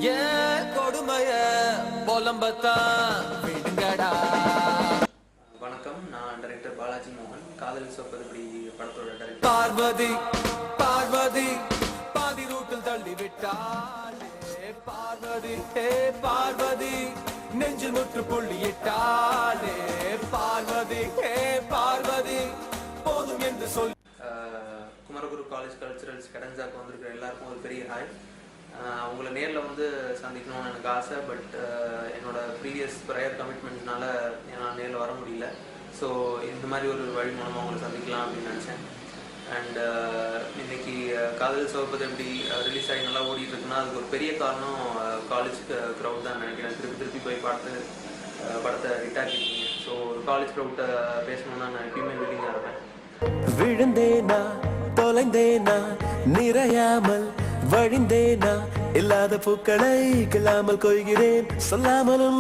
ஏன் கொடுமைய புலம்பத்தான் விடுங்கடா. வணக்கம், நான் டைரக்டர் பாலாஜி மோகன். காதல் சொப்பதுபடி படத்தோட டைரக்டர். பார்வதி பார்வதி பாதி ரூட்டில் தள்ளி விட்டாளே பார்வதி, ஹே பார்வதி நெஞ்சில் முற்றுப்புள்ளி இட்டாளே பார்வதி, ஹே பார்வதி போதும் என்று சொல். குமரகுரு காலேஜ் கல்ச்சுரல்ஸ் கடஞ்சாக்கு வந்திருக்கிற எல்லாருக்கும் ஒரு பெரிய ஹாய். அவங்கள நேரில் வந்து சந்திக்கணும்னு எனக்கு ஆசை. பட் என்னோட ப்ரீவியஸ் ப்ரையர் கமிட்மெண்ட்னால நான் நேரில் வர முடியல. ஸோ இந்த மாதிரி ஒரு வழி மூலமாக அவங்களை சந்திக்கலாம் அப்படின்னு நினச்சேன். அண்ட் இன்னைக்கு காதல் சிவப்பது எப்படி ரிலீஸ் ஆகி நல்லா ஓடிட்டு இருக்குன்னா அதுக்கு ஒரு பெரிய காரணம் காலேஜ் க்ரௌட் தான் நினைக்கிறேன். திருப்பி போய் படத்தை ஹிட் ஆக்கிட்டீங்க. ஸோ ஒரு காலேஜ் க்ரௌட்டை பேசணும்னா நான் எப்பயுமே வில்லிங்காக இருப்பேன். விழுந்தேனா தொலைந்தேனா நிறையாமல் வழிந்தேனா இல்லாத பூக்களை கிள்ளாமல் கொய்கிறேன் சொல்லாமலும்